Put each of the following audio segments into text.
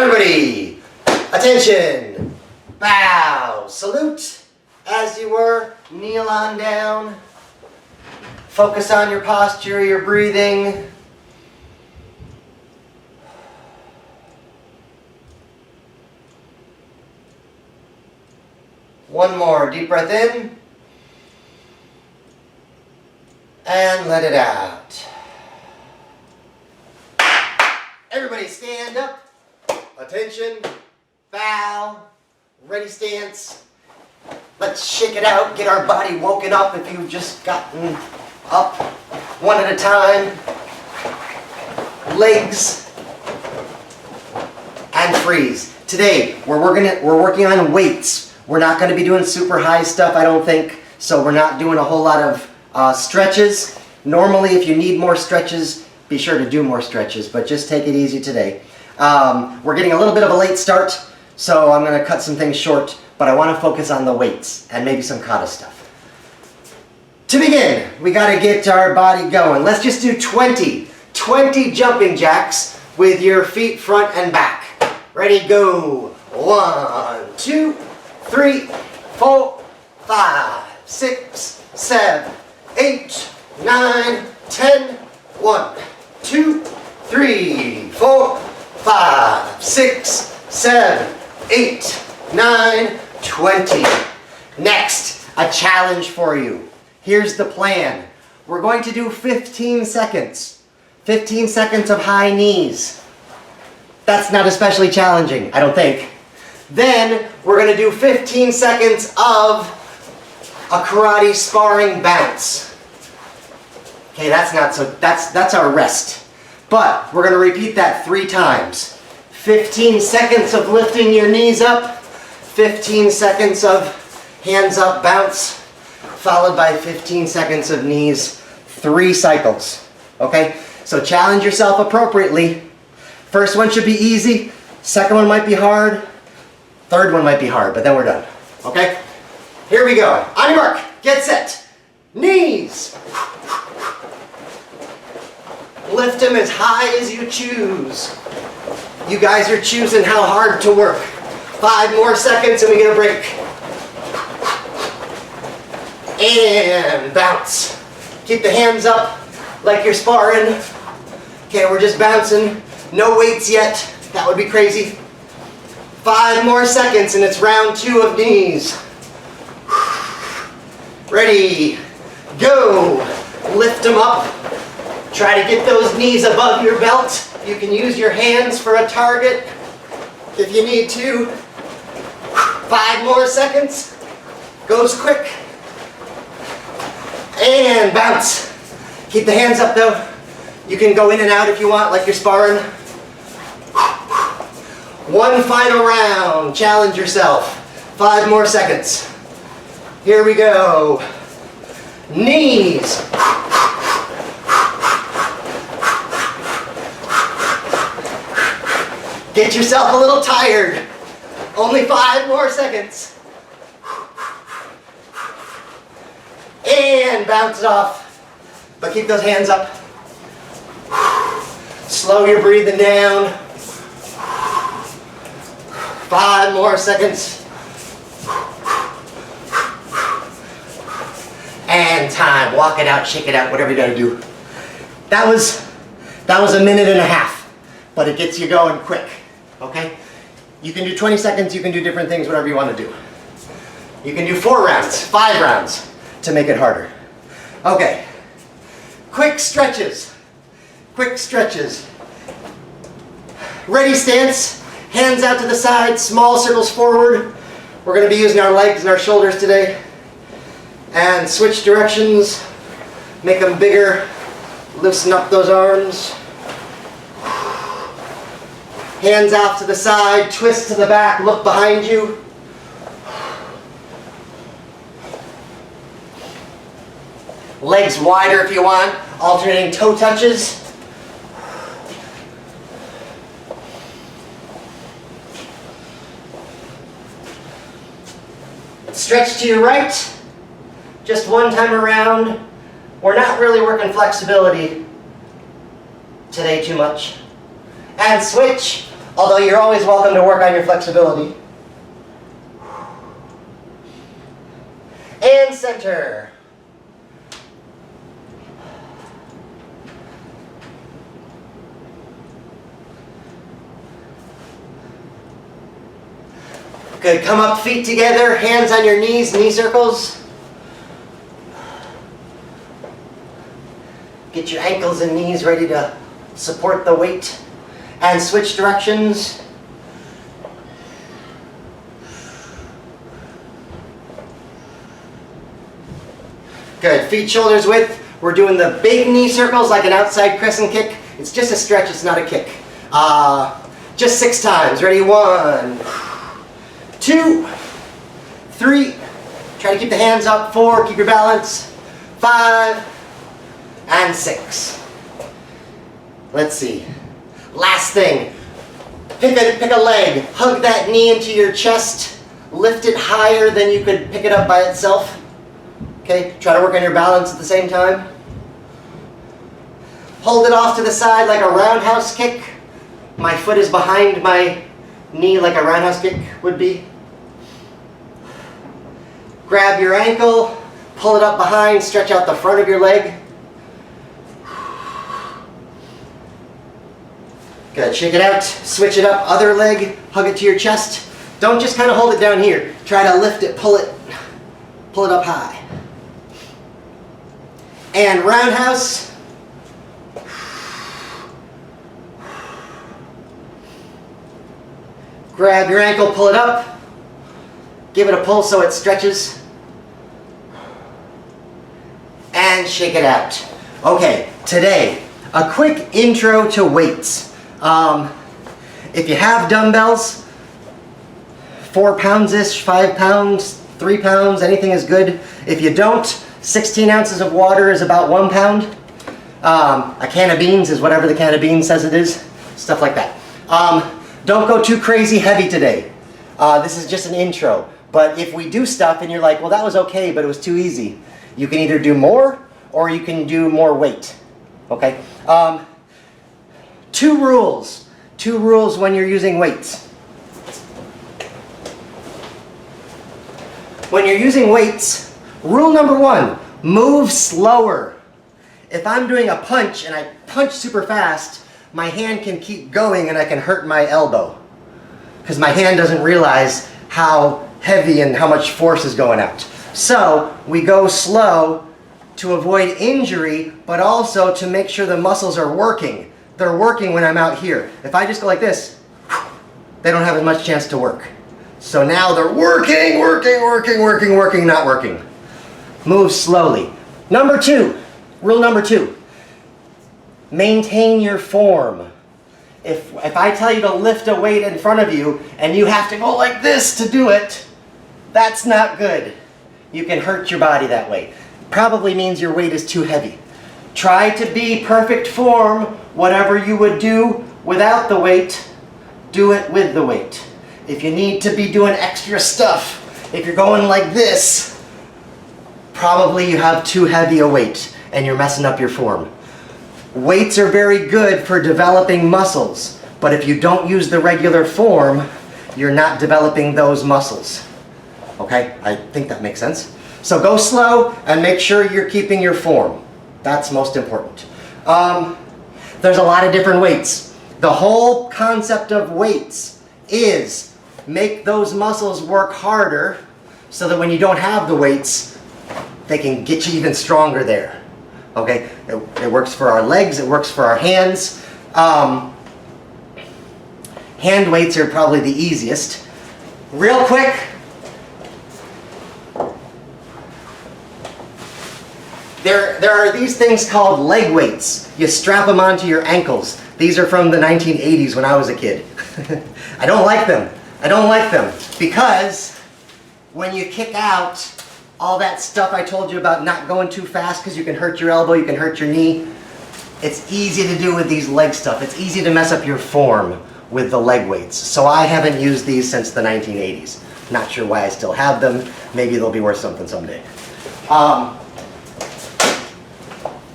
Everybody, attention, bow, salute as you were, kneel on down, focus on your posture, your breathing. One more, deep breath in, and let it out. Everybody stand up. Attention, bow, ready stance. Let's shake it out, get our body woken up if you've just gotten up one at a time. Legs and freeze. Today, we're working on weights. We're not going to be doing super high stuff, I don't think, so we're not doing a whole lot of stretches. Normally, if you need more stretches, be sure to do more stretches, but just take it easy today. We're getting a little bit of a late start, so I'm going to cut some things short, but I want to focus on the weights and maybe some kata stuff. To begin, we got to get our body going. Let's just do 20 jumping jacks with your feet front and back. Ready, go. 1, 2, 3, 4, 5, 6, 7, 8, 9, 10. 1, 2, 3, 4, 5, 6, 7, 8, 9, 20. Next, a challenge for you. Here's the plan. We're going to do 15 seconds. 15 seconds of high knees. That's not especially challenging, I don't think. Then, we're going to do 15 seconds of a karate sparring bounce. Okay, that's our rest. But we're going to repeat that 3 times. 15 seconds of lifting your knees up, 15 seconds of hands up bounce, followed by 15 seconds of knees, 3 cycles. Okay? So challenge yourself appropriately. First one should be easy, second one might be hard, third one might be hard, but then we're done. Okay? Here we go. On your mark, get set. Knees. Lift them as high as you choose. You guys are choosing how hard to work. 5 more seconds and we get a break. And bounce. Keep the hands up like you're sparring. Okay, we're just bouncing. No weights yet. That would be crazy. 5 more seconds and it's round 2 of knees. Ready, go. Lift them up. Try to get those knees above your belt. You can use your hands for a target if you need to. 5 more seconds. Goes quick. And bounce. Keep the hands up though. You can go in and out if you want, like you're sparring. One final round. Challenge yourself. 5 more seconds. Here we go. Knees. Get yourself a little tired. Only 5 more seconds. And bounce it off. But keep those hands up. Slow your breathing down. 5 more seconds. And time. Walk it out, shake it out, whatever you gotta do. That was a minute and a half, but it gets you going quick. Okay? You can do 20 seconds, you can do different things, whatever you want to do. You can do 4 rounds, 5 rounds to make it harder. Okay. Quick stretches. Quick stretches. Ready stance. Hands out to the side, small circles forward. We're going to be using our legs and our shoulders today. And switch directions. Make them bigger. Loosen up those arms. Hands off to the side, twist to the back, look behind you. Legs wider if you want, alternating toe touches. Stretch to your right, just one time around. We're not really working flexibility today too much. And switch. Although you're always welcome to work on your flexibility. And center. Good, come up, feet together, hands on your knees, knee circles. Get your ankles and knees ready to support the weight. And switch directions. Good, feet shoulders width. We're doing the big knee circles like an outside crescent kick. It's just a stretch, it's not a kick. Just 6 times. Ready? 1, 2, 3. Try to keep the hands up. 4, keep your balance. 5, and 6. Let's see. Last thing. Pick a leg. Hug that knee into your chest. Lift it higher than you could pick it up by itself. Okay, try to work on your balance at the same time. Hold it off to the side like a roundhouse kick. My foot is behind my knee like a roundhouse kick would be. Grab your ankle, pull it up behind, stretch out the front of your leg. Good, shake it out, switch it up, other leg, hug it to your chest. Don't just kind of hold it down here. Try to lift it, pull it up high. And roundhouse. Grab your ankle, pull it up. Give it a pull so it stretches. And shake it out. Okay, today, a quick intro to weights. If you have dumbbells, 4 pounds-ish, 5 pounds, 3 pounds, anything is good. If you don't, 16 ounces of water is about 1 pound. A can of beans is whatever the can of beans says it is. Stuff like that. Don't go too crazy heavy today. This is just an intro. But if we do stuff and you're like, well, that was okay, but it was too easy, you can either do more or you can do more weight. Okay? 2 rules. 2 rules when you're using weights. When you're using weights, rule number 1, move slower. If I'm doing a punch and I punch super fast, my hand can keep going and I can hurt my elbow. Because my hand doesn't realize how heavy and how much force is going out. So we go slow to avoid injury, but also to make sure the muscles are working. They're working when I'm out here. If I just go like this, they don't have as much chance to work. So now they're working, not working. Move slowly. Number 2, rule number 2, maintain your form. If I tell you to lift a weight in front of you and you have to go like this to do it, that's not good. You can hurt your body that way. Probably means your weight is too heavy. Try to be perfect form. Whatever you would do without the weight, do it with the weight. If you need to be doing extra stuff, if you're going like this, probably you have too heavy a weight and you're messing up your form. Weights are very good for developing muscles, but if you don't use the regular form, you're not developing those muscles. Okay, I think that makes sense. So go slow and make sure you're keeping your form. That's most important. There's a lot of different weights. The whole concept of weights is make those muscles work harder so that when you don't have the weights, they can get you even stronger there. Okay, it works for our legs, it works for our hands. Hand weights are probably the easiest. Real quick, there are these things called leg weights. You strap them onto your ankles. These are from the 1980s when I was a kid. I don't like them. I don't like them because when you kick out, all that stuff I told you about not going too fast because you can hurt your elbow, you can hurt your knee. It's easy to do with these leg stuff. It's easy to mess up your form with the leg weights. So I haven't used these since the 1980s. Not sure why I still have them. Maybe they'll be worth something someday.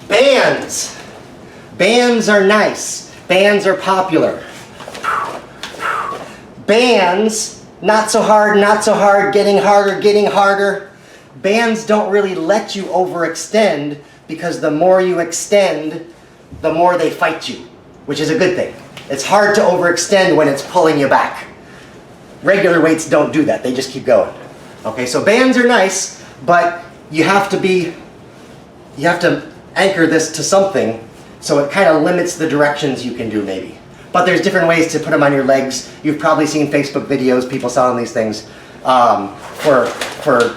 Bands. Bands are nice. Bands are popular. Bands, not so hard, not so hard, getting harder, getting harder. Bands don't really let you overextend because the more you extend, the more they fight you, which is a good thing. It's hard to overextend when it's pulling you back. Regular weights don't do that, they just keep going. Okay, so bands are nice, but you have to anchor this to something so it kind of limits the directions you can do maybe. But there's different ways to put them on your legs. You've probably seen Facebook videos, people selling these things for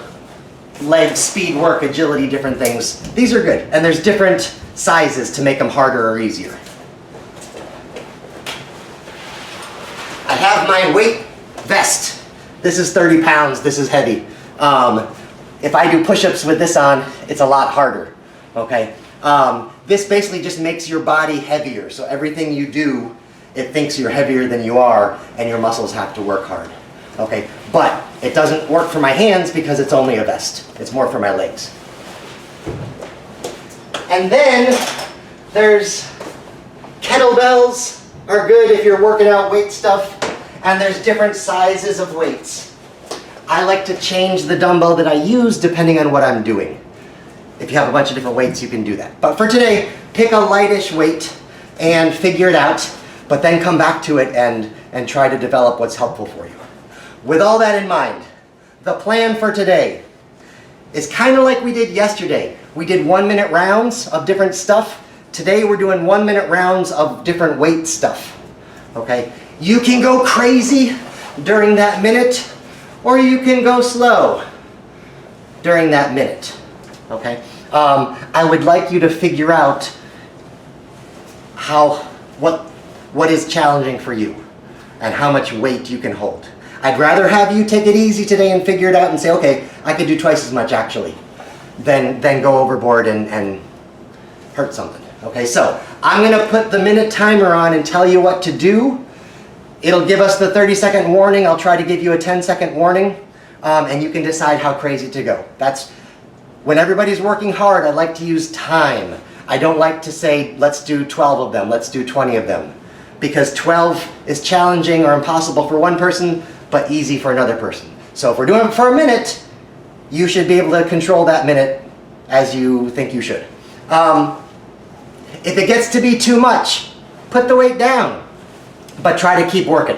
leg speed work, agility, different things. These are good, and there's different sizes to make them harder or easier. I have my weight vest. This is 30 pounds, this is heavy. If I do push-ups with this on, it's a lot harder, okay? This basically just makes your body heavier, so everything you do, it thinks you're heavier than you are, and your muscles have to work hard, okay? But it doesn't work for my hands because it's only a vest. It's more for my legs. And then there's kettlebells are good if you're working out weight stuff, and there's different sizes of weights. I like to change the dumbbell that I use depending on what I'm doing. If you have a bunch of different weights, you can do that. But for today, pick a lightish weight and figure it out, but then come back to it and try to develop what's helpful for you. With all that in mind, the plan for today is kind of like we did yesterday. We did 1-minute rounds of different stuff. Today we're doing 1-minute rounds of different weight stuff, okay? You can go crazy during that minute, or you can go slow during that minute, okay? I would like you to figure out what is challenging for you and how much weight you can hold. I'd rather have you take it easy today and figure it out and say, okay, I could do twice as much actually, than go overboard and hurt something. Okay, so I'm gonna put the minute timer on and tell you what to do. It'll give us the 30-second warning. I'll try to give you a 10-second warning, and you can decide how crazy to go. That's when everybody's working hard. I like to use time. I don't like to say, let's do 12 of them, let's do 20 of them, because 12 is challenging or impossible for one person, but easy for another person. So if we're doing it for a minute, you should be able to control that minute as you think you should. If it gets to be too much, put the weight down, but try to keep working,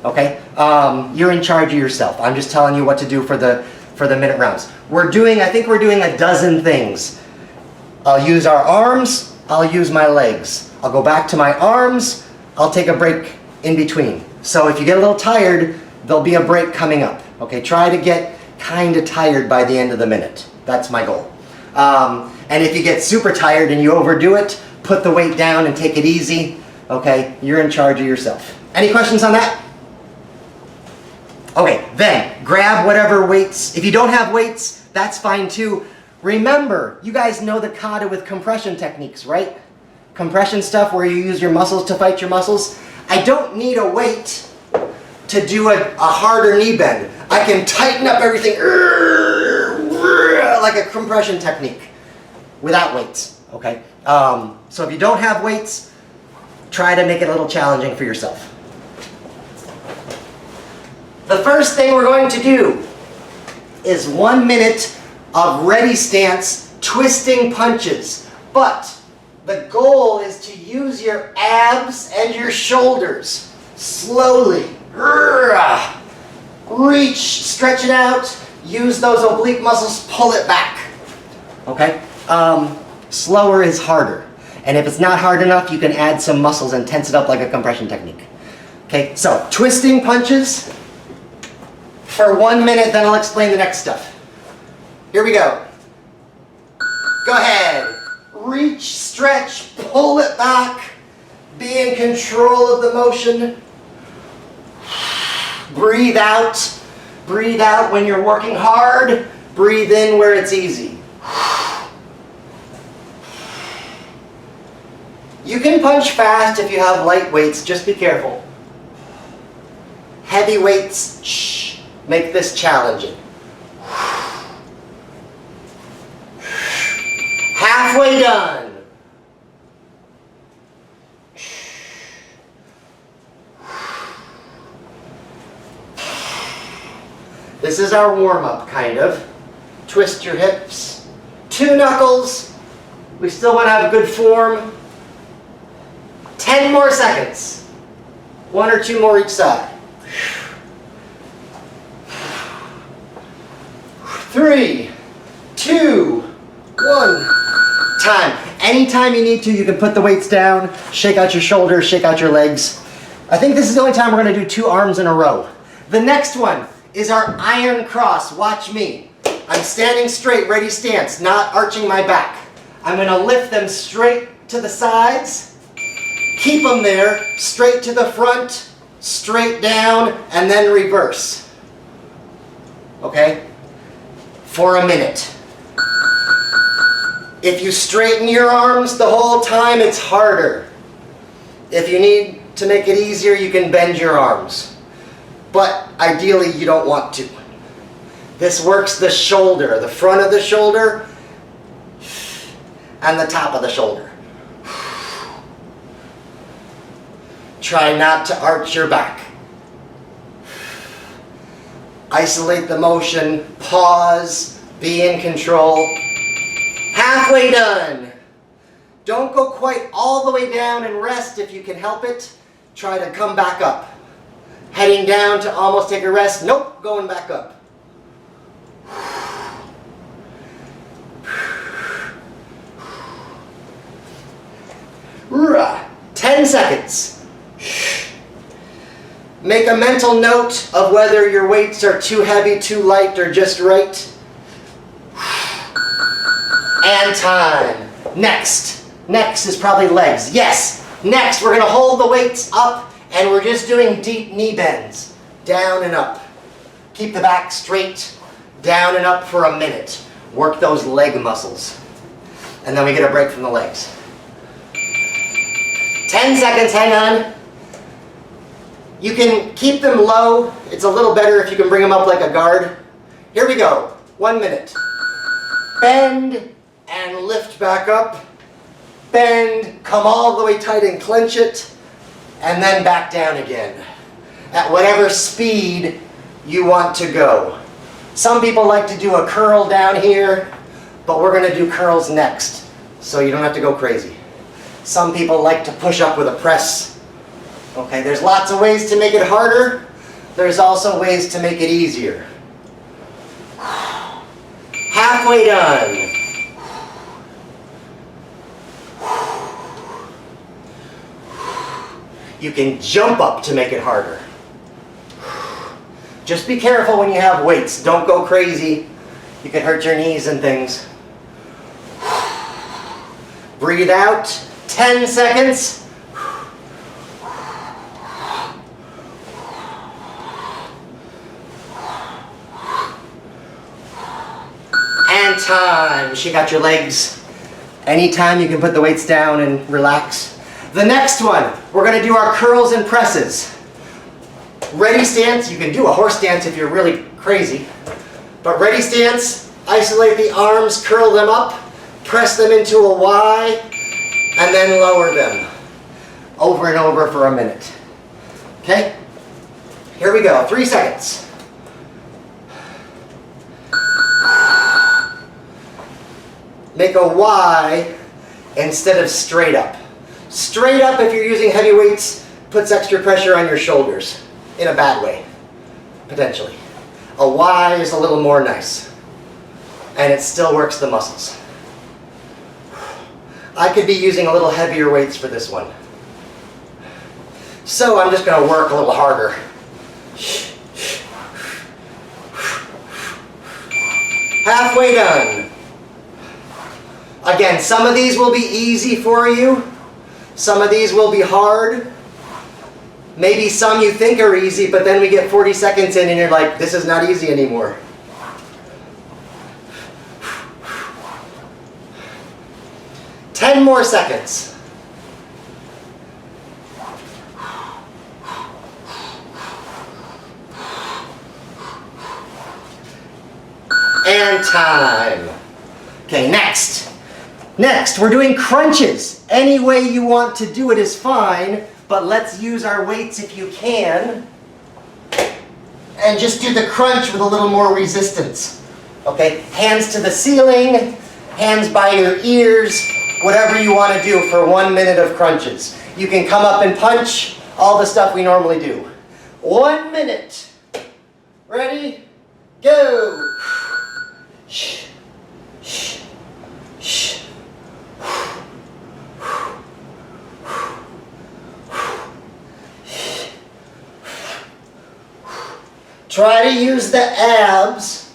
okay? You're in charge of yourself. I'm just telling you what to do for the minute rounds. I think we're doing a dozen things. I'll use our arms, I'll use my legs. I'll go back to my arms, I'll take a break in between. So if you get a little tired, there'll be a break coming up, okay? Try to get kind of tired by the end of the minute. That's my goal. And if you get super tired and you overdo it, put the weight down and take it easy, okay? You're in charge of yourself. Any questions on that? Okay, then grab whatever weights. If you don't have weights, that's fine too. Remember, you guys know the kata with compression techniques, right? Compression stuff where you use your muscles to fight your muscles. I don't need a weight to do a harder knee bend. I can tighten up everything like a compression technique without weights, okay? So if you don't have weights, try to make it a little challenging for yourself. The first thing we're going to do is 1 minute of ready stance, twisting punches. But the goal is to use your abs and your shoulders slowly. Reach, stretch it out, use those oblique muscles, pull it back. Okay? Slower is harder. And if it's not hard enough, you can add some muscles and tense it up like a compression technique. Okay, so twisting punches for 1 minute, then I'll explain the next stuff. Here we go. Go ahead. Reach, stretch, pull it back. Be in control of the motion. Breathe out. Breathe out when you're working hard. Breathe in where it's easy. You can punch fast if you have light weights, just be careful. Heavy weights, make this challenging. Halfway done. This is our warm-up, kind of. Twist your hips. 2 knuckles. We still want to have good form. 10 more seconds. 1 or 2 more each side. 3, 2, 1. Time. Anytime you need to, you can put the weights down, shake out your shoulders, shake out your legs. I think this is the only time we're going to do 2 arms in a row. The next one is our iron cross. Watch me. I'm standing straight, ready stance, not arching my back. I'm going to lift them straight to the sides, keep them there, straight to the front, straight down, and then reverse. Okay? For a minute. If you straighten your arms the whole time, it's harder. If you need to make it easier, you can bend your arms. But ideally, you don't want to. This works the shoulder, the front of the shoulder, and the top of the shoulder. Try not to arch your back. Isolate the motion, pause, be in control. Halfway done. Don't go quite all the way down and rest if you can help it. Try to come back up. Heading down to almost take a rest. Nope, going back up. 10 seconds. Make a mental note of whether your weights are too heavy, too light, or just right. And time. Next is probably legs. Yes, next we're going to hold the weights up and we're just doing deep knee bends. Down and up. Keep the back straight. Down and up for a minute. Work those leg muscles. And then we get a break from the legs. 10 seconds, hang on. You can keep them low. It's a little better if you can bring them up like a guard. Here we go. 1 minute. Bend and lift back up. Bend, come all the way tight and clench it. And then back down again. At whatever speed you want to go. Some people like to do a curl down here, but we're going to do curls next, so you don't have to go crazy. Some people like to push up with a press. Okay, there's lots of ways to make it harder. There's also ways to make it easier. Halfway done. You can jump up to make it harder. Just be careful when you have weights. Don't go crazy. You can hurt your knees and things. Breathe out. 10 seconds. And time. Shake out your legs. Anytime you can put the weights down and relax. The next one, we're going to do our curls and presses. Ready stance, you can do a horse stance if you're really crazy. But ready stance, isolate the arms, curl them up, press them into a Y, and then lower them. Over and over for a minute. Okay? Here we go, 3 seconds. Make a Y instead of straight up. Straight up, if you're using heavy weights, puts extra pressure on your shoulders. In a bad way, potentially. A Y is a little more nice. And it still works the muscles. I could be using a little heavier weights for this one. So I'm just going to work a little harder. Halfway done. Again, some of these will be easy for you. Some of these will be hard. Maybe some you think are easy, but then we get 40 seconds in and you're like, this is not easy anymore. Ten more seconds. And time. Okay, next. Next, we're doing crunches. Any way you want to do it is fine, but let's use our weights if you can. and just do the crunch with a little more resistance. Okay, hands to the ceiling, hands by your ears, whatever you want to do for 1 minute of crunches. You can come up and punch, all the stuff we normally do. 1 minute. Ready? Go! Try to use the abs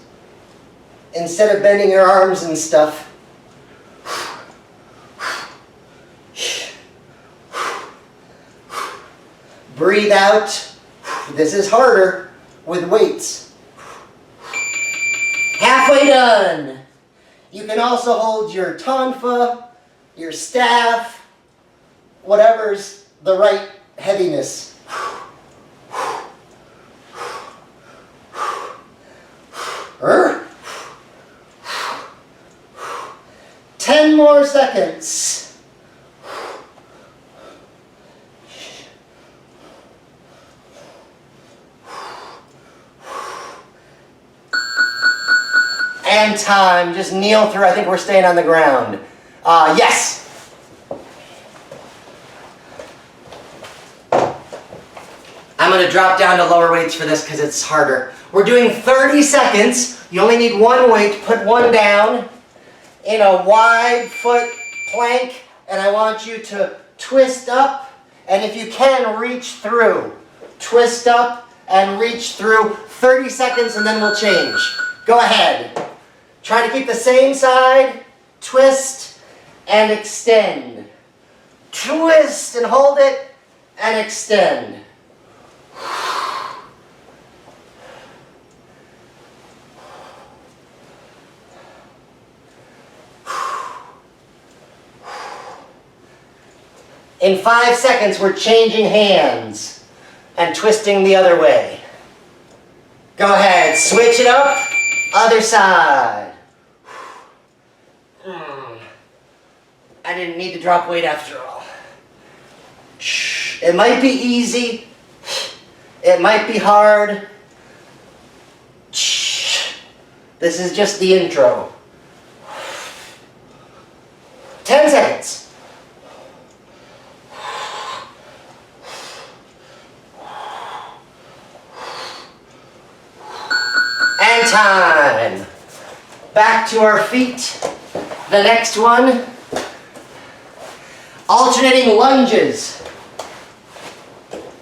instead of bending your arms and stuff. Breathe out. This is harder with weights. Halfway done. You can also hold your tonfa, your staff, whatever's the right heaviness. 10 more seconds. And time. Just kneel through. I think we're staying on the ground. Yes. I'm going to drop down to lower weights for this because it's harder. We're doing 30 seconds. You only need one weight. Put one down in a wide foot plank, and I want you to twist up, and if you can, reach through. Twist up and reach through. 30 seconds, and then we'll change. Go ahead. Try to keep the same side. Twist and extend. Twist and hold it and extend. In 5 seconds, we're changing hands and twisting the other way. Go ahead, switch it up, other side. I didn't need to drop weight after all. It might be easy, it might be hard. This is just the intro. 10 seconds. And time. Back to our feet. The next one. Alternating lunges.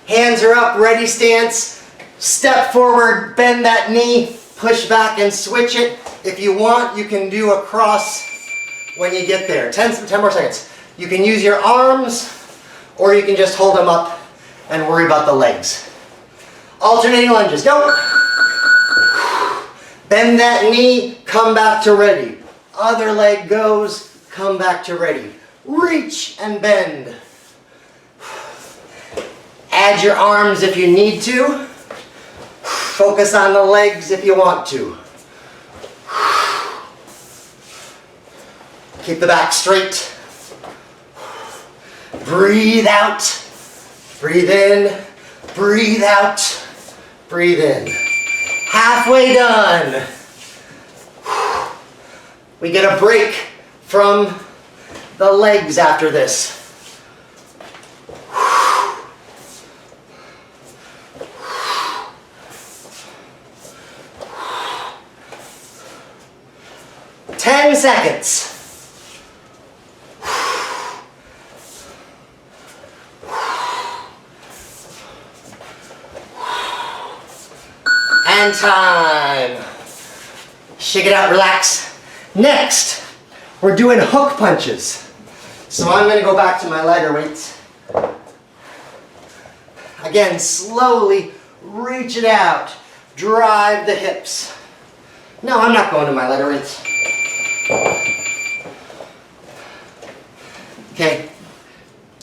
Hands are up, ready stance. Step forward, bend that knee, push back and switch it. If you want, you can do a cross when you get there. 10 more seconds. You can use your arms, or you can just hold them up and worry about the legs. Alternating lunges, go. Bend that knee, come back to ready. Other leg goes, come back to ready. Reach and bend. Add your arms if you need to. Focus on the legs if you want to. Keep the back straight. Breathe out. Breathe in. Breathe out. Breathe in. Halfway done. We get a break from the legs after this. Ten seconds. And time. Shake it out, relax. Next, we're doing hook punches. So I'm going to go back to my lighter weights. Again, slowly reach it out. Drive the hips. No, I'm not going to my lighter weights. Okay.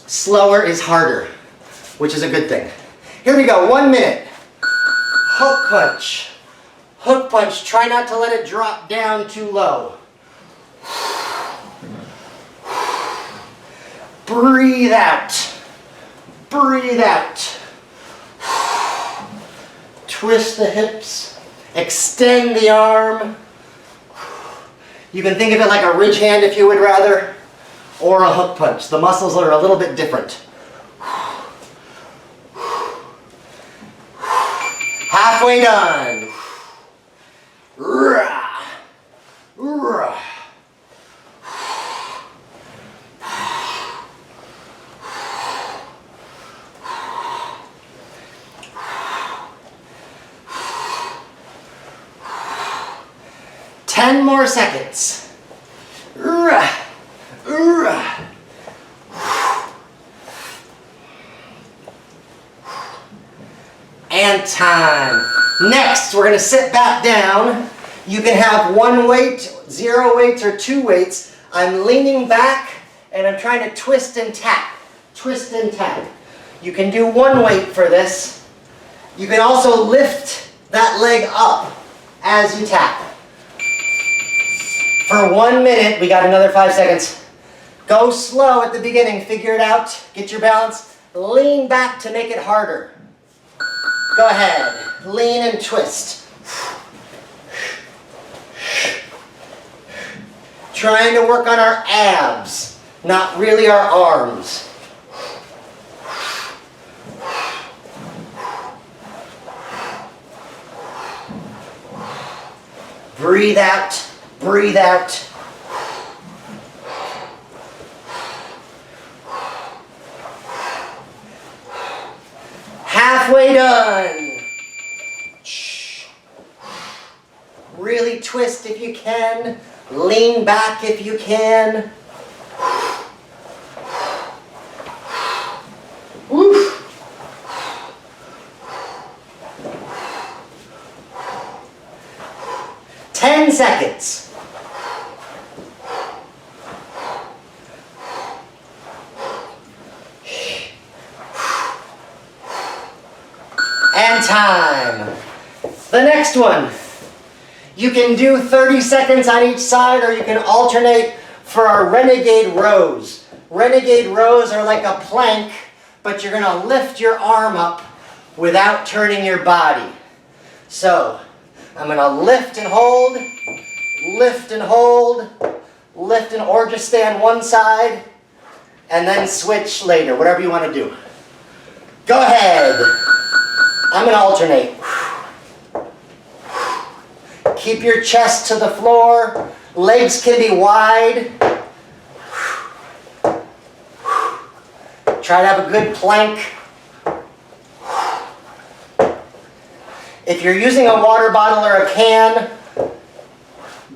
Slower is harder, which is a good thing. Here we go, 1 minute. Hook punch. Hook punch. Try not to let it drop down too low. Breathe out. Breathe out. twist the hips, extend the arm. You can think of it like a ridge hand if you would rather, or a hook punch. The muscles are a little bit different. Halfway done. 10 more seconds. And time. Next, we're going to sit back down. You can have one weight, 0 weights, or 2 weights. I'm leaning back and I'm trying to twist and tap. Twist and tap. You can do 1 weight for this. You can also lift that leg up as you tap. For 1 minute, we got another 5 seconds. Go slow at the beginning, figure it out, get your balance. Lean back to make it harder. Go ahead, lean and twist. Trying to work on our abs, not really our arms. Breathe out. Breathe out. Halfway done. Really twist if you can. Lean back if you can. Woo. 10 seconds. And time. The next one. You can do 30 seconds on each side, or you can alternate for our Renegade Rows. Renegade Rows are like a plank, but you're going to lift your arm up without turning your body. So, I'm going to lift and hold, lift and hold, lift and, or just stay on one side, and then switch later, whatever you want to do. Go ahead. I'm going to alternate. Keep your chest to the floor. Legs can be wide. Try to have a good plank. If you're using a water bottle or a can,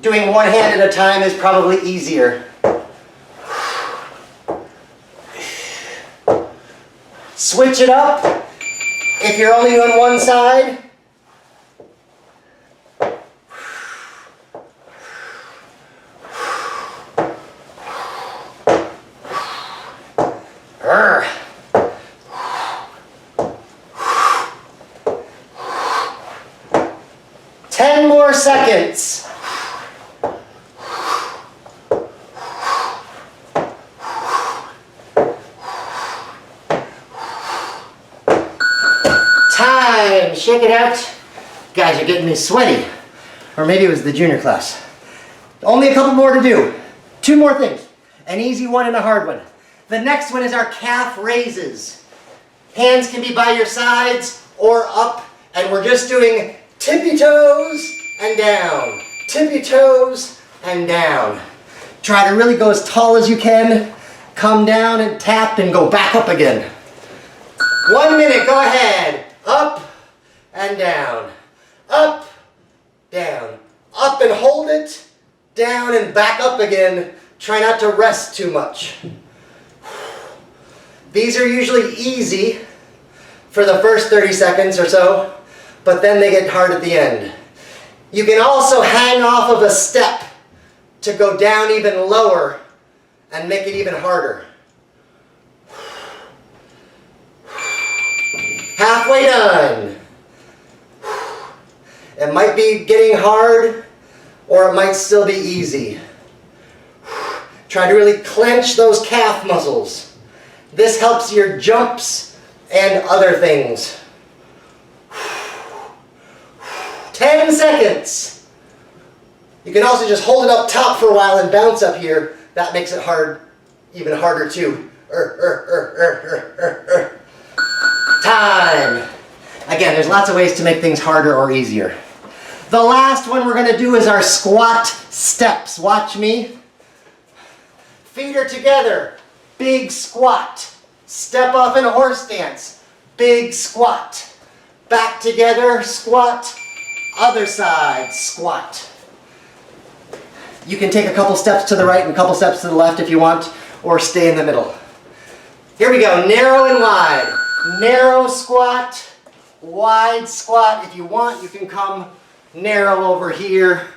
doing one hand at a time is probably easier. Switch it up. If you're only doing one side, seconds. Time. Shake it out. Guys, you're getting me sweaty. Or maybe it was the junior class. Only a couple more to do. 2 more things. An easy one and a hard one. The next one is our calf raises. Hands can be by your sides or up, and we're just doing tippy toes and down, tippy toes and down. Try to really go as tall as you can, come down and tap and go back up again. 1 minute, go ahead. Up and down, up, down, up and hold it, down and back up again. Try not to rest too much. These are usually easy for the first 30 seconds or so, but then they get hard at the end. You can also hang off of a step to go down even lower and make it even harder. Halfway done. It might be getting hard, or it might still be easy. Try to really clench those calf muscles. This helps your jumps and other things. 10 seconds. You can also just hold it up top for a while and bounce up here. That makes it hard, even harder too. Time. Again, there's lots of ways to make things harder or easier. The last one we're going to do is our squat steps. Watch me. Feet are together. Big squat. Step off in a horse stance. Big squat. Back together, squat. Other side, squat. You can take a couple steps to the right and a couple steps to the left if you want, or stay in the middle. Here we go, narrow and wide. Narrow squat, wide squat. If you want, you can come narrow over here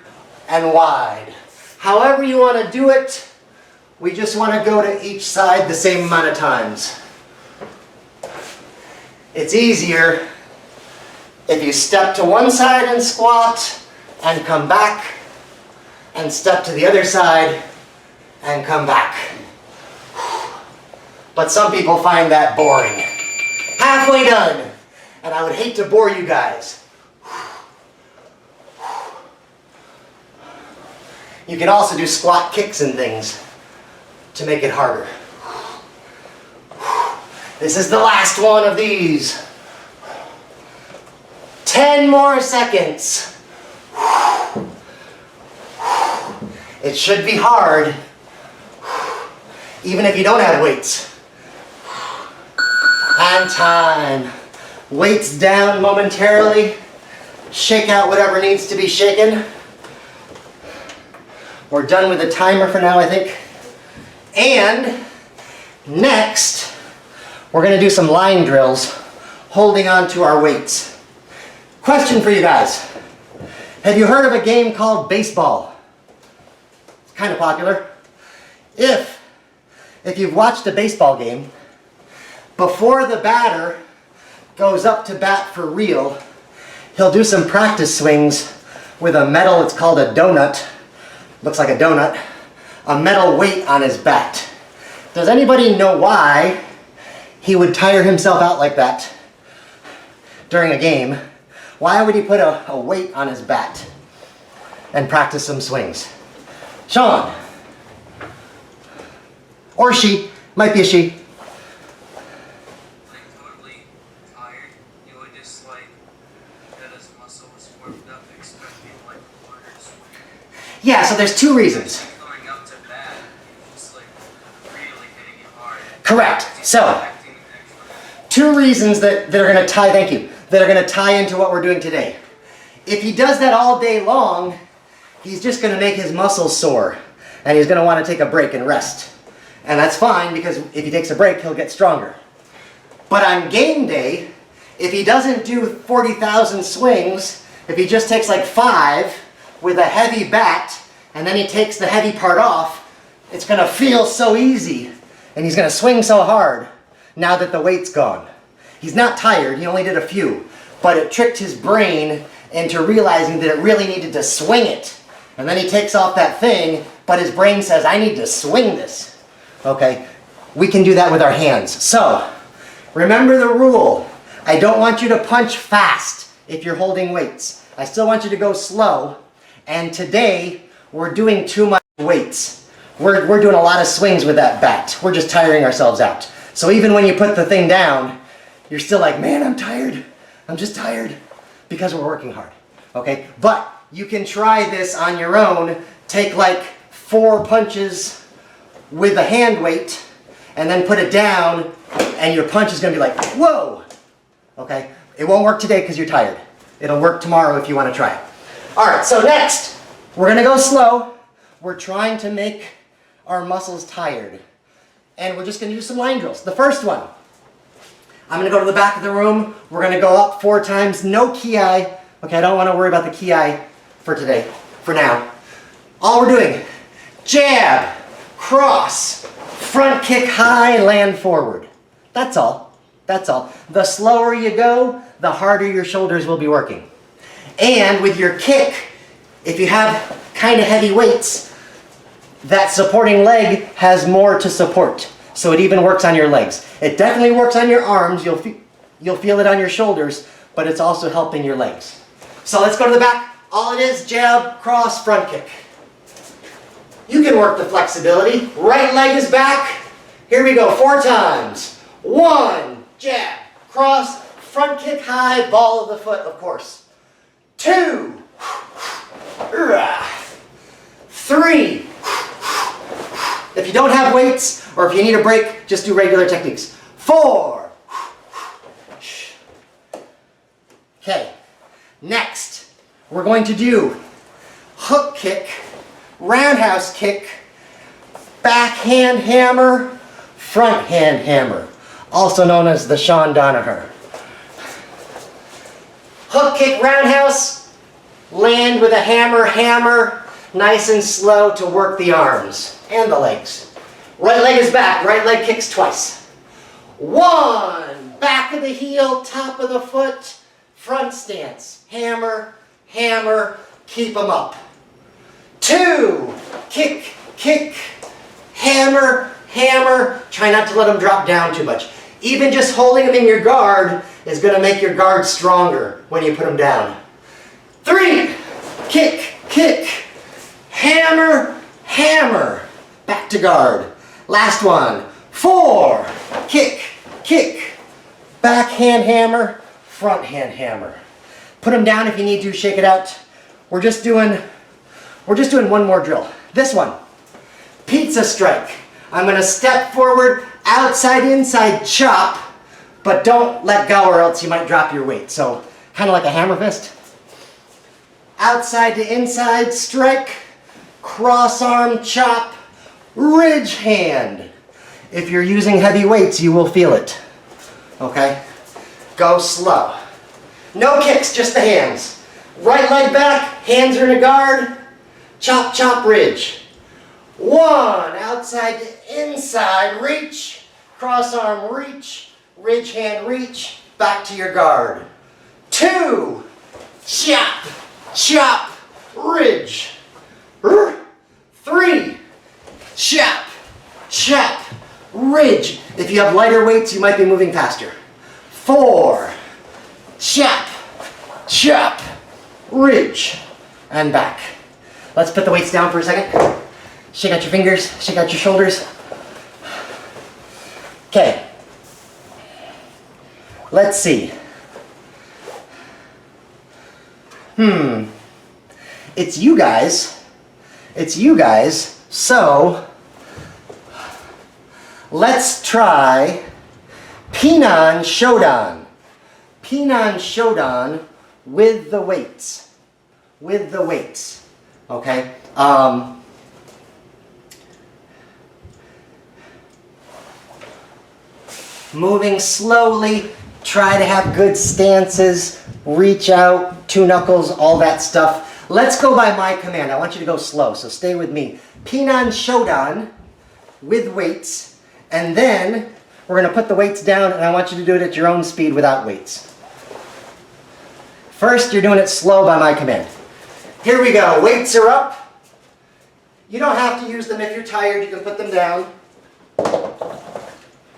and wide. However you want to do it, we just want to go to each side the same amount of times. It's easier if you step to one side and squat and come back, and step to the other side and come back. But some people find that boring. Halfway done, and I would hate to bore you guys. You can also do squat kicks and things to make it harder. This is the last one of these. 10 more seconds. It should be hard, even if you don't have weights. And time. Weights down momentarily. Shake out whatever needs to be shaken. We're done with the timer for now, I think. And next, we're going to do some line drills, holding on to our weights. Question for you guys. Have you heard of a game called baseball? It's kind of popular. If you've watched a baseball game, before the batter goes up to bat for real, he'll do some practice swings with a metal, it's called a donut, looks like a donut, a metal weight on his bat. Does anybody know why he would tire himself out like that during a game? Why would he put a weight on his bat and practice some swings? Sean. Or she. Might be a she. Like totally tired, you would just like get his muscles warmed up, expecting like water to swim. Yeah, so there's two reasons. Going up to bat, just like really hitting it hard. Correct. So, two reasons that are going to tie, thank you, that are going to tie into what we're doing today. If he does that all day long, he's just going to make his muscles sore, and he's going to want to take a break and rest. And that's fine, because if he takes a break, he'll get stronger. But on game day, if he doesn't do 40,000 swings, if he just takes like 5 with a heavy bat, and then he takes the heavy part off, it's going to feel so easy, and he's going to swing so hard now that the weight's gone. He's not tired, he only did a few, but it tricked his brain into realizing that it really needed to swing it. And then he takes off that thing, but his brain says, I need to swing this. Okay, we can do that with our hands. So, remember the rule. I don't want you to punch fast if you're holding weights. I still want you to go slow. And today, we're doing too much weights. We're doing a lot of swings with that bat. We're just tiring ourselves out. So even when you put the thing down, you're still like, man, I'm tired. I'm just tired. Because we're working hard. Okay, but you can try this on your own. Take like 4 punches with a hand weight, and then put it down, and your punch is going to be like, whoa! Okay? It won't work today because you're tired. It'll work tomorrow if you want to try it. Alright, so next, we're going to go slow. We're trying to make our muscles tired. And we're just going to do some line drills. The first one, I'm going to go to the back of the room. We're going to go up 4 times, no ki. Okay, I don't want to worry about the ki for today, for now. All we're doing, jab, cross, front kick high, land forward. That's all. That's all. The slower you go, the harder your shoulders will be working. And with your kick, if you have kind of heavy weights, that supporting leg has more to support. So it even works on your legs. It definitely works on your arms. You'll feel it on your shoulders, but it's also helping your legs. So let's go to the back. All it is, jab, cross, front kick. You can work the flexibility. Right leg is back. Here we go, 4 times. 1, jab, cross, front kick high, ball of the foot, of course. 2, 3. If you don't have weights, or if you need a break, just do regular techniques. 4. Okay, next, we're going to do hook kick, roundhouse kick, backhand hammer, front hand hammer, also known as the Sean Donaher. Hook kick, roundhouse, land with a hammer, hammer, nice and slow to work the arms and the legs. Right leg is back, right leg kicks twice. 1, back of the heel, top of the foot, front stance, hammer, hammer, keep them up. 2, kick, kick, hammer, hammer, try not to let them drop down too much. Even just holding them in your guard is going to make your guard stronger when you put them down. 3, kick, kick, hammer, hammer, back to guard. Last one. 4, kick, kick, backhand hammer, front hand hammer. Put them down if you need to, shake it out. We're just doing one more drill. This one, pizza strike. I'm going to step forward, outside, inside chop, but don't let go or else you might drop your weight. So kind of like a hammer fist. Outside to inside strike, cross arm chop, ridge hand. If you're using heavy weights, you will feel it. Okay? Go slow. No kicks, just the hands. Right leg back, hands are in a guard, chop, chop, ridge. 1, outside to inside, reach, cross arm reach, ridge hand reach, back to your guard. 2, chop, chop, ridge. 3, chop, chop, ridge. If you have lighter weights, you might be moving faster. 4, chop, chop, ridge, and back. Let's put the weights down for a second. Shake out your fingers, shake out your shoulders. Okay. Let's see. It's you guys. It's you guys. So, let's try Pinan Shodan. Pinan Shodan with the weights. With the weights. Okay? Moving slowly, try to have good stances, reach out, 2 knuckles, all that stuff. Let's go by my command. I want you to go slow, so stay with me. Pinan Shodan with weights, and then we're going to put the weights down, and I want you to do it at your own speed without weights. First, you're doing it slow by my command. Here we go. Weights are up. You don't have to use them if you're tired. You can put them down.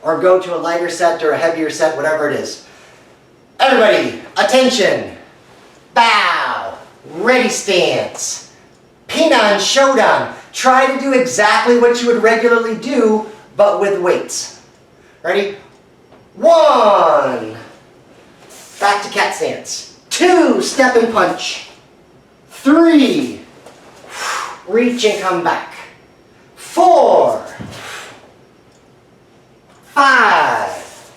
Or go to a lighter set or a heavier set, whatever it is. Everybody, attention. Bow. Ready stance. Pinan Shodan. Try to do exactly what you would regularly do, but with weights. Ready? 1. Back to cat stance. 2. Step and punch. 3. Reach and come back. 4. 5.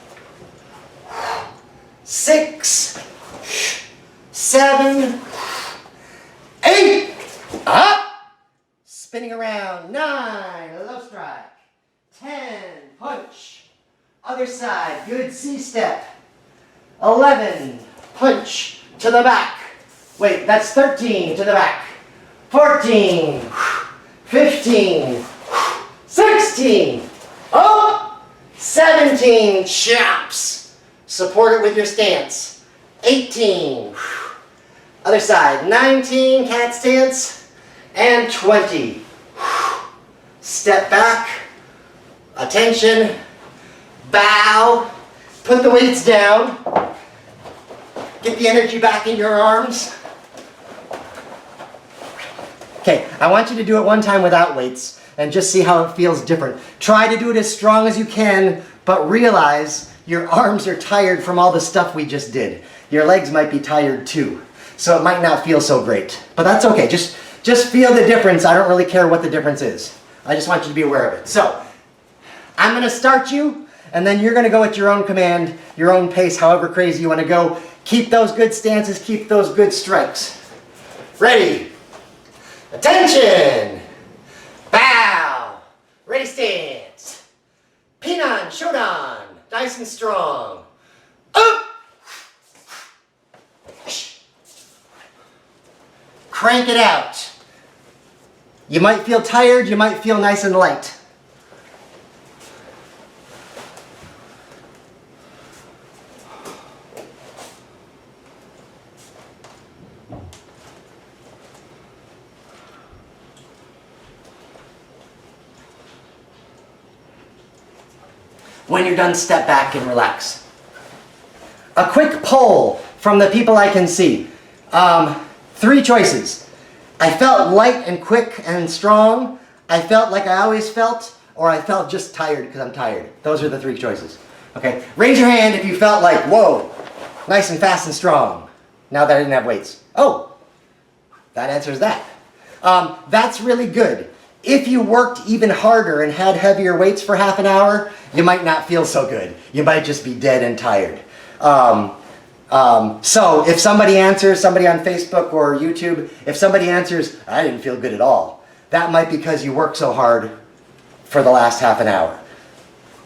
6. 7. 8. Up. Spinning around. 9. Low strike. 10. Punch. Other side. Good C-step. 11. Punch to the back. Wait, that's 13 to the back. 14. 15. 16. Up. 17. Chops. Support it with your stance. 18. Other side. 19. Cat stance. And 20. Step back. Attention. Bow. Put the weights down. Get the energy back in your arms. Okay, I want you to do it one time without weights and just see how it feels different. Try to do it as strong as you can, but realize your arms are tired from all the stuff we just did. Your legs might be tired too, so it might not feel so great. But that's okay, just feel the difference. I don't really care what the difference is. I just want you to be aware of it. So, I'm gonna start you, and then you're gonna go at your own command, your own pace, however crazy you wanna go. Keep those good stances, keep those good strikes. Ready? Attention! Bow! Ready stance! Pinan, Shodan! Nice and strong. Up! Crank it out. You might feel tired, you might feel nice and light. When you're done, step back and relax. A quick poll from the people I can see. 3 choices. I felt light and quick and strong. I felt like I always felt, or I felt just tired because I'm tired. Those are the 3 choices. Okay, raise your hand if you felt like, whoa, nice and fast and strong, now that I didn't have weights. Oh, that answers that. That's really good. If you worked even harder and had heavier weights for half an hour, you might not feel so good. You might just be dead and tired. So if somebody answers, somebody on Facebook or YouTube, if somebody answers, I didn't feel good at all, that might be because you worked so hard for the last half an hour.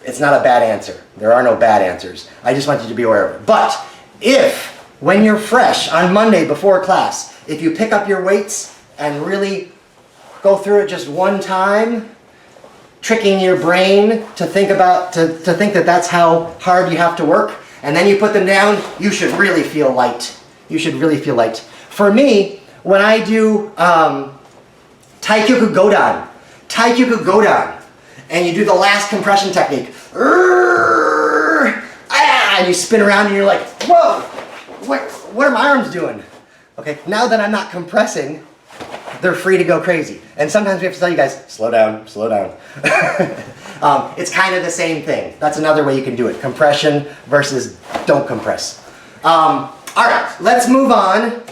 It's not a bad answer. There are no bad answers. I just want you to be aware of it. But if, when you're fresh on Monday before class, if you pick up your weights and really go through it just one time, tricking your brain to think that that's how hard you have to work, and then you put them down, you should really feel light. You should really feel light. For me, when I do Taikyoku Godan, and you do the last compression technique, and you spin around and you're like, whoa, what are my arms doing? Okay, now that I'm not compressing, they're free to go crazy. And sometimes we have to tell you guys, slow down, slow down. It's kind of the same thing. That's another way you can do it. Compression versus don't compress. All right, let's move on.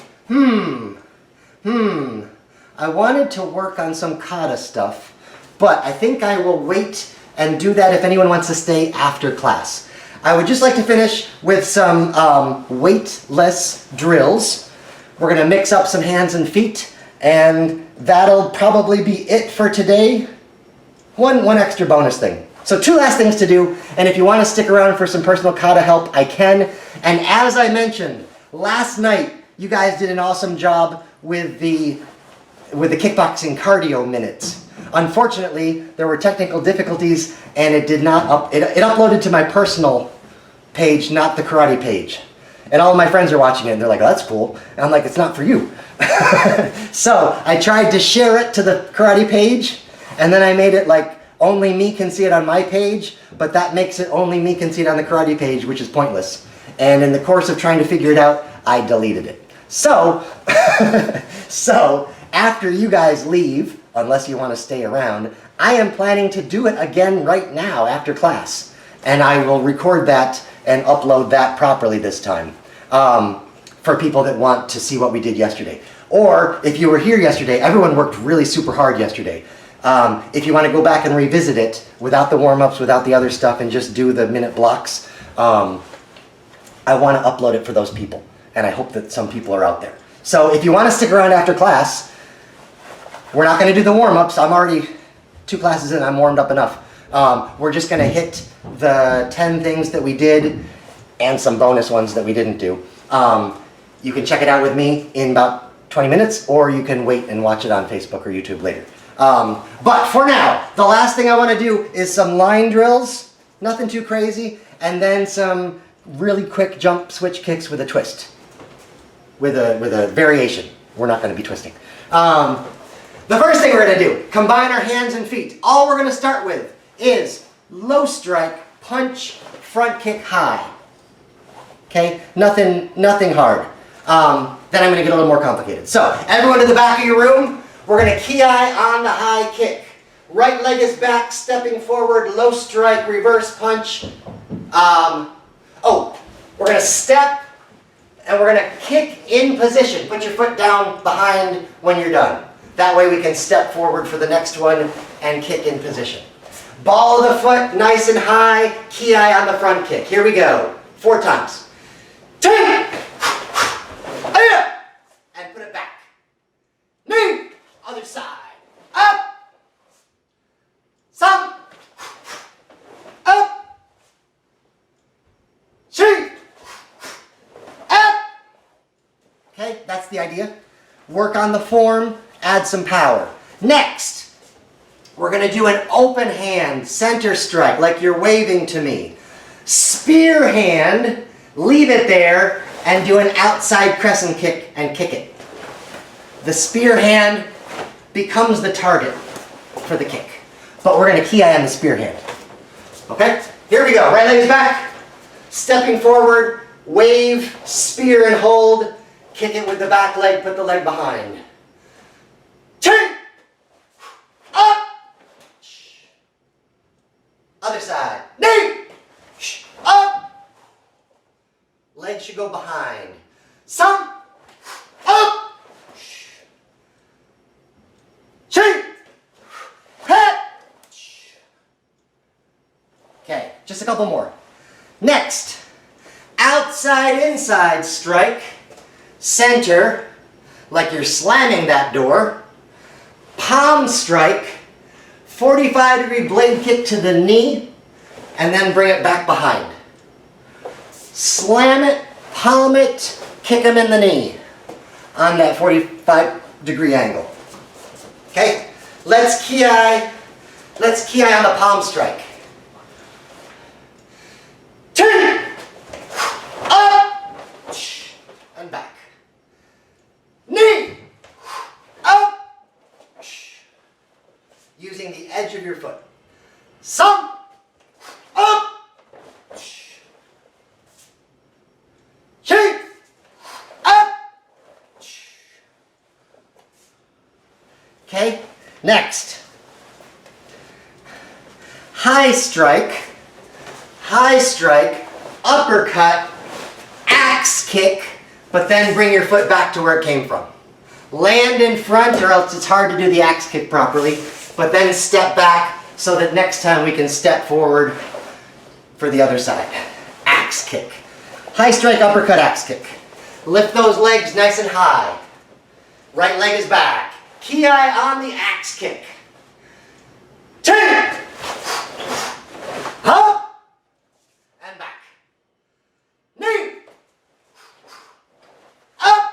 I wanted to work on some kata stuff, but I think I will wait and do that if anyone wants to stay after class. I would just like to finish with some weightless drills. We're gonna mix up some hands and feet, and that'll probably be it for today. One extra bonus thing. So 2 last things to do, and if you want to stick around for some personal kata help, I can. And as I mentioned, last night you guys did an awesome job with the kickboxing cardio minutes. Unfortunately, there were technical difficulties, and it did not it uploaded to my personal page, not the karate page. And all of my friends are watching it, and they're like, oh, that's cool. And I'm like, it's not for you. So I tried to share it to the karate page, and then I made it like only me can see it on my page, but that makes it only me can see it on the karate page, which is pointless. And in the course of trying to figure it out, I deleted it. So, so after you guys leave, unless you want to stay around, I am planning to do it again right now after class. And I will record that and upload that properly this time for people that want to see what we did yesterday. Or if you were here yesterday, everyone worked really super hard yesterday. If you want to go back and revisit it without the warm-ups, without the other stuff, and just do the minute blocks, I want to upload it for those people. And I hope that some people are out there. So if you want to stick around after class, we're not going to do the warm-ups. I'm already 2 classes in, I'm warmed up enough. We're just going to hit the 10 things that we did and some bonus ones that we didn't do. You can check it out with me in about 20 minutes, or you can wait and watch it on Facebook or YouTube later. But for now, the last thing I want to do is some line drills, nothing too crazy, and then some really quick jump switch kicks with a twist, with a variation. We're not going to be twisting. The first thing we're going to do, combine our hands and feet. All we're going to start with is low strike, punch, front kick high. Okay, nothing hard. Then I'm going to get a little more complicated. So, everyone to the back of your room, We're going to ki on the high kick. Right leg is back, stepping forward, low strike, reverse punch. We're going to step and we're going to kick in position. Put your foot down behind when you're done. That way we can step forward for the next one and kick in position. Ball of the foot nice and high, ki on the front kick. Here we go. 4 times. 2, and put it back. Knee, other side. Up, some, up, shoot, up. Okay, that's the idea. Work on the form, add some power. Next, we're going to do an open hand center strike, like you're waving to me. Spear hand, leave it there, and do an outside crescent kick and kick it. The spear hand becomes the target for the kick. But we're going to ki on the spear hand. Okay? Here we go. Right leg is back. Stepping forward, wave, spear and hold. Kick it with the back leg, put the leg behind. 2, up, other side. Knee, up. Leg should go behind. Some, up. Shoot. Head. Okay, just a couple more. Next, outside inside strike, center, like you're slamming that door. Palm strike, 45-degree blade kick to the knee, and then bring it back behind. Slam it, palm it, kick him in the knee on that 45-degree angle. Okay, let's ki on the palm strike. 2, up, and back. Knee, up, using the edge of your foot. Some, up, shoot, up. Okay, next. High strike, uppercut, axe kick, but then bring your foot back to where it came from. Land in front or else it's hard to do the axe kick properly, but then step back so that next time we can step forward for the other side. Axe kick. High strike, uppercut, axe kick. Lift those legs nice and high. Right leg is back. Ki on the axe kick. 2, up, and back. Knee, up,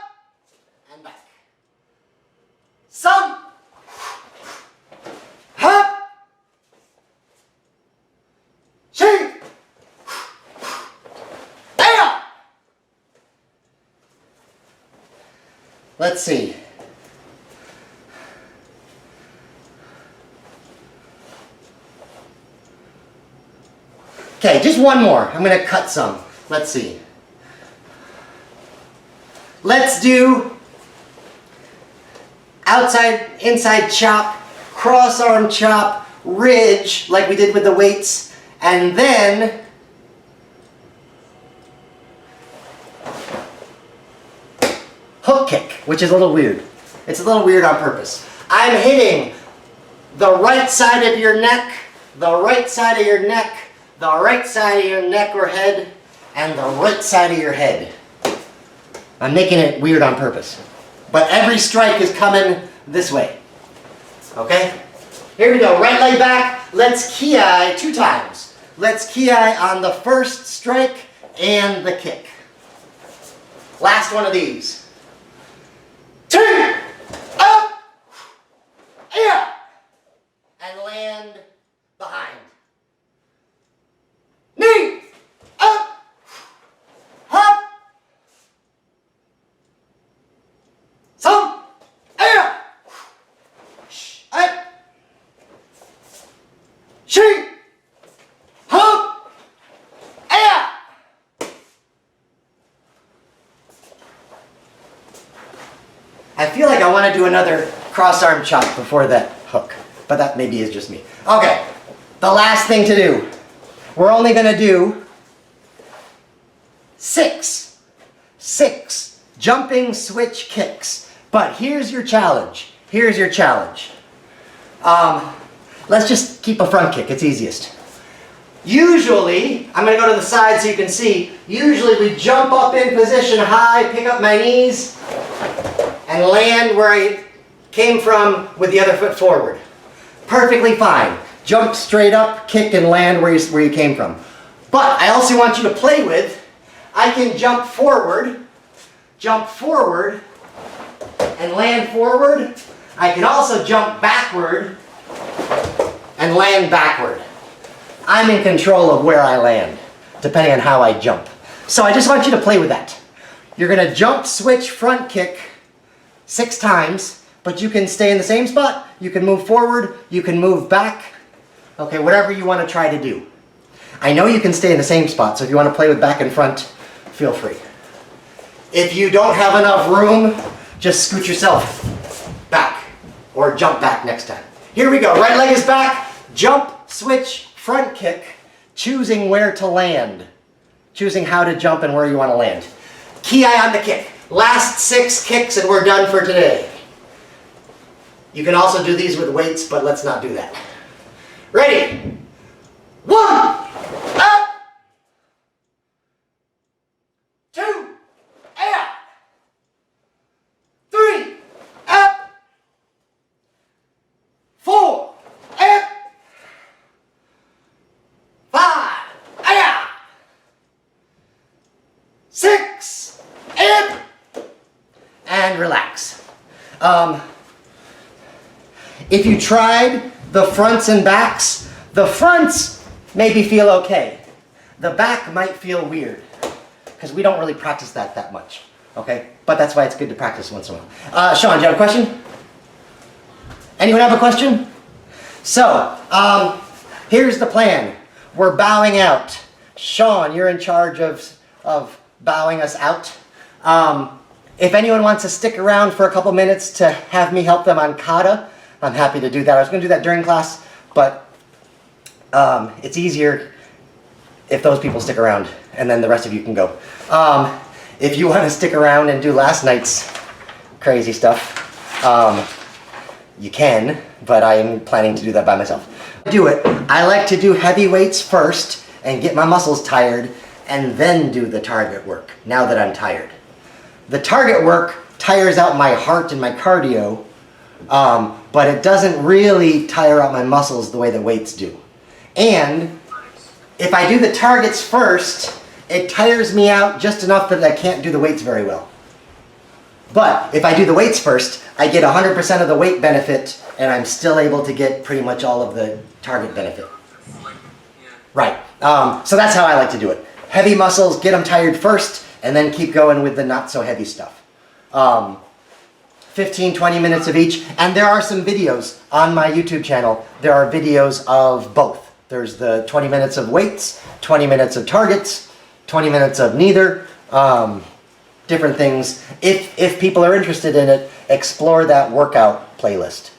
and back. Some, up, shoot, down. Let's see. Okay, just one more. I'm going to cut some. Let's see. Let's do outside, inside chop, cross arm chop, ridge, like we did with the weights, and then hook kick, which is a little weird. It's a little weird on purpose. I'm hitting the right side of your neck, the right side of your neck, the right side of your neck or head, and the right side of your head. I'm making it weird on purpose. But every strike is coming this way. Okay? Here we go. Right leg back. Let's ki 2 times. Let's ki on the first strike and the kick. Last one of these. 2, up, yeah, and land behind. Knee, up, hop, some, air, up, shoot, hop, air. I feel like I want to do another cross arm chop before that hook. But that maybe is just me. Okay, the last thing to do. We're only gonna do 6 jumping switch kicks. But here's your challenge. Here's your challenge. Let's just keep a front kick, it's easiest. Usually, I'm going to go to the side so you can see, usually we jump up in position high, pick up my knees, and land where I came from with the other foot forward. Perfectly fine. Jump straight up, kick, and land where you came from. But I also want you to play with, I can jump forward, and land forward. I can also jump backward and land backward. I'm in control of where I land, depending on how I jump. So I just want you to play with that. You're gonna jump, switch, front kick 6 times, but you can stay in the same spot, you can move forward, you can move back, okay, whatever you wanna try to do. I know you can stay in the same spot, so if you wanna play with back and front, feel free. If you don't have enough room, just scoot yourself back, or jump back next time. Here we go, right leg is back, jump, switch, front kick, choosing where to land. Choosing how to jump and where you want to land. Key eye on the kick. Last 6 kicks and we're done for today. You can also do these with weights, but let's not do that. Ready? 1, up. 2, out. 3, up. 4, up. 5, out. 6, up. And relax. If you tried the fronts and backs, the fronts maybe feel okay. The back might feel weird, because we don't really practice that much, okay? But that's why it's good to practice once in a while. Sean, do you have a question? Anyone have a question? So, here's the plan. We're bowing out. Sean, you're in charge of bowing us out. If anyone wants to stick around for a couple minutes to have me help them on kata, I'm happy to do that. I was going to do that during class, but it's easier if those people stick around, and then the rest of you can go. If you want to stick around and do last night's crazy stuff, you can, but I am planning to do that by myself. Do it. I like to do heavy weights first and get my muscles tired, and then do the target work, now that I'm tired. The target work tires out my heart and my cardio, but it doesn't really tire out my muscles the way the weights do. And if I do the targets first, it tires me out just enough that I can't do the weights very well. But if I do the weights first, I get 100% of the weight benefit, and I'm still able to get pretty much all of the target benefit. Right. So that's how I like to do it. Heavy muscles, get them tired first, and then keep going with the not so heavy stuff. 15, 20 minutes of each. And there are some videos on my YouTube channel. There are videos of both. There's the 20 minutes of weights, 20 minutes of targets, 20 minutes of neither. Different things. If people are interested in it, explore that workout playlist.